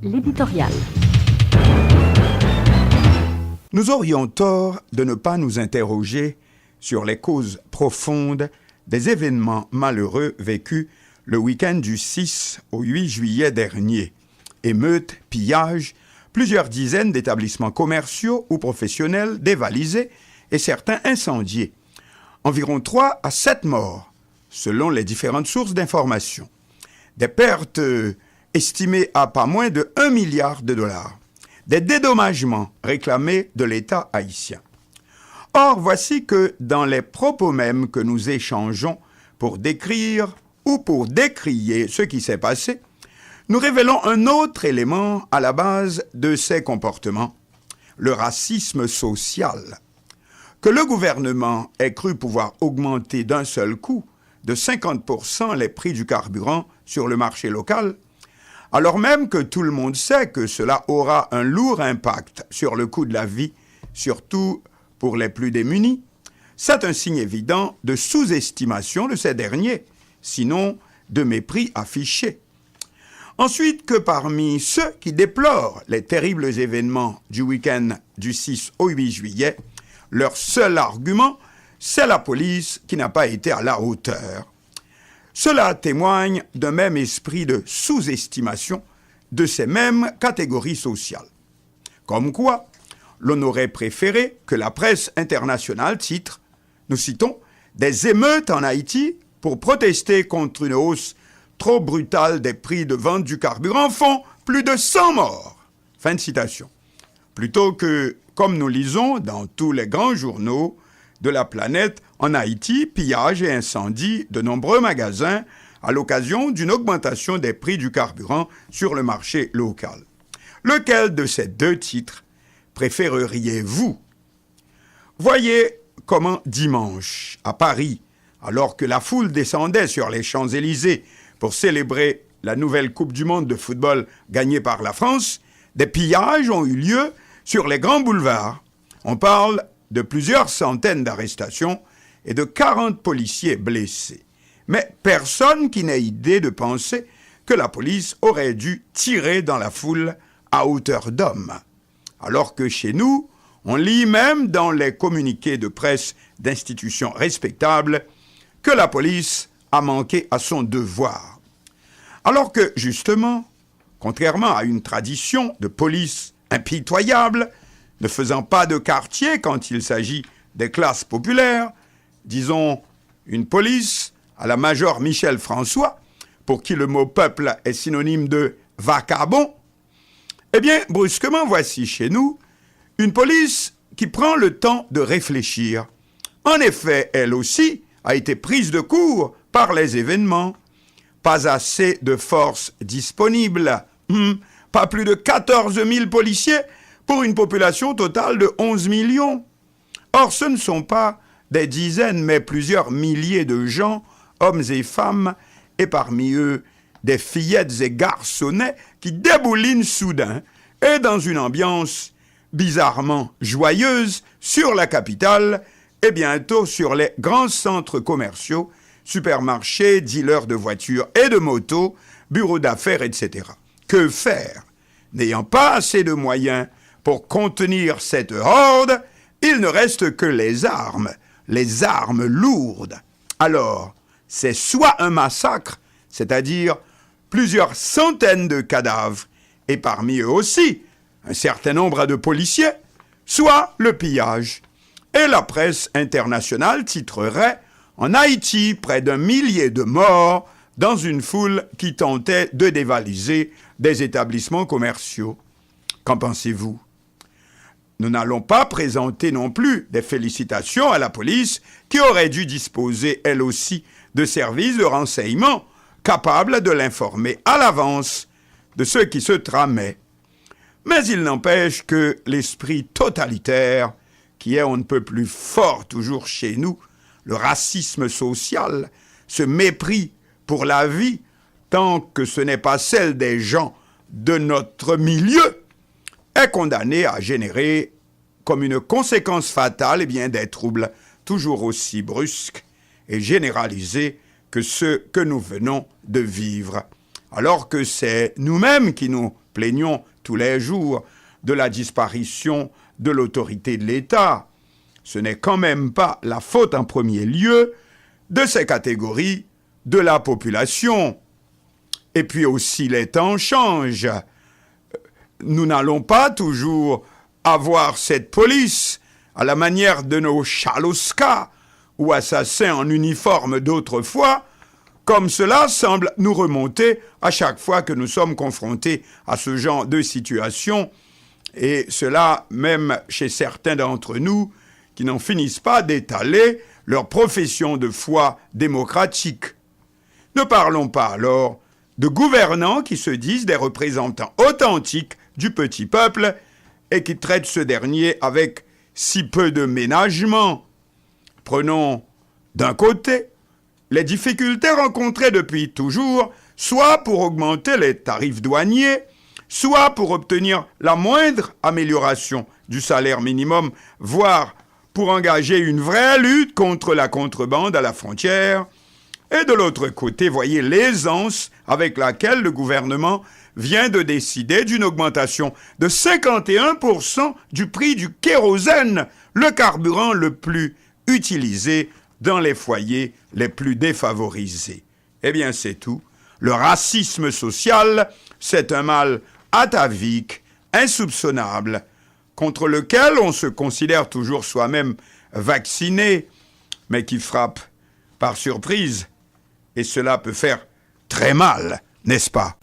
L'éditorial. Nous aurions tort de ne pas nous interroger sur les causes profondes des événements malheureux vécus le week-end du 6 au 8 juillet dernier. Émeutes, pillages, plusieurs dizaines d'établissements commerciaux ou professionnels dévalisés et certains incendiés. Environ 3 à 7 morts, selon les différentes sources d'information. Des pertes estimées à pas moins de 1 milliard de dollars. Des dédommagements réclamés de l'État haïtien. Or, voici que dans les propos mêmes que nous échangeons pour décrire ou pour décrier ce qui s'est passé, nous révélons un autre élément à la base de ces comportements, le racisme social. Que le gouvernement ait cru pouvoir augmenter d'un seul coup de 50% les prix du carburant sur le marché local, alors même que tout le monde sait que cela aura un lourd impact sur le coût de la vie, surtout pour les plus démunis, c'est un signe évident de sous-estimation de ces derniers, sinon de mépris affiché. Ensuite, que parmi ceux qui déplorent les terribles événements du week-end du 6 au 8 juillet, leur seul argument, c'est la police qui n'a pas été à la hauteur. Cela témoigne d'un même esprit de sous-estimation de ces mêmes catégories sociales. Comme quoi, l'on aurait préféré que la presse internationale titre, nous citons, « Des émeutes en Haïti pour protester contre une hausse trop brutale des prix de vente du carburant font plus de 100 morts. » Fin de citation. Plutôt que, comme nous lisons dans tous les grands journaux de la planète, en Haïti, pillage et incendie de nombreux magasins à l'occasion d'une augmentation des prix du carburant sur le marché local. Lequel de ces deux titres préféreriez-vous? Voyez comment dimanche, à Paris, alors que la foule descendait sur les Champs-Élysées pour célébrer la nouvelle Coupe du Monde de football gagnée par la France, des pillages ont eu lieu sur les grands boulevards. On parle de plusieurs centaines d'arrestations et de 40 policiers blessés. Mais personne qui n'ait idée de penser que la police aurait dû tirer dans la foule à hauteur d'homme. Alors que chez nous, on lit même dans les communiqués de presse d'institutions respectables que la police a manqué à son devoir. Alors que, justement, contrairement à une tradition de police impitoyable, ne faisant pas de quartier quand il s'agit des classes populaires, disons une police à la major Michel François, pour qui le mot peuple est synonyme de vacabond, eh bien, brusquement, voici chez nous une police qui prend le temps de réfléchir. En effet, elle aussi a été prise de court par les événements. Pas assez de forces disponibles. Pas plus de 14 000 policiers pour une population totale de 11 millions. Or, ce ne sont pas des dizaines, mais plusieurs milliers de gens, hommes et femmes, et parmi eux, des fillettes et garçonnets qui déboulinent soudain et dans une ambiance bizarrement joyeuse sur la capitale et bientôt sur les grands centres commerciaux, supermarchés, dealers de voitures et de motos, bureaux d'affaires, etc. Que faire? N'ayant pas assez de moyens pour contenir cette horde, il ne reste que les armes lourdes. Alors, c'est soit un massacre, c'est-à-dire plusieurs centaines de cadavres, et parmi eux aussi un certain nombre de policiers, soit le pillage. Et la presse internationale titrerait « En Haïti, près d'1 millier de morts dans une foule qui tentait de dévaliser des établissements commerciaux. » Qu'en pensez-vous? Nous n'allons pas présenter non plus des félicitations à la police qui aurait dû disposer, elle aussi, de services de renseignement capables de l'informer à l'avance de ce qui se tramait. Mais il n'empêche que l'esprit totalitaire, qui est on ne peut plus fort toujours chez nous, le racisme social, ce mépris pour la vie, tant que ce n'est pas celle des gens de notre milieu, est condamné à générer comme une conséquence fatale des troubles toujours aussi brusques et généralisés que ceux que nous venons de vivre. Alors que c'est nous-mêmes qui nous plaignons tous les jours de la disparition de l'autorité de l'État, ce n'est quand même pas la faute en premier lieu de ces catégories de la population. Et puis aussi, les temps changent. Nous n'allons pas toujours avoir cette police à la manière de nos Chaloskas ou assassins en uniforme d'autrefois, comme cela semble nous remonter à chaque fois que nous sommes confrontés à ce genre de situation, et cela même chez certains d'entre nous qui n'en finissent pas d'étaler leur profession de foi démocratique. Ne parlons pas alors de gouvernants qui se disent des représentants authentiques du petit peuple et qui traitent ce dernier avec si peu de ménagement. Prenons d'un côté les difficultés rencontrées depuis toujours, soit pour augmenter les tarifs douaniers, soit pour obtenir la moindre amélioration du salaire minimum, voire pour engager une vraie lutte contre la contrebande à la frontière. Et de l'autre côté, voyez l'aisance avec laquelle le gouvernement vient de décider d'une augmentation de 51% du prix du kérosène, le carburant le plus utilisé dans les foyers les plus défavorisés. Eh bien, c'est tout. Le racisme social, c'est un mal atavique, insoupçonnable, contre lequel on se considère toujours soi-même vacciné, mais qui frappe par surprise. Et cela peut faire très mal, n'est-ce pas?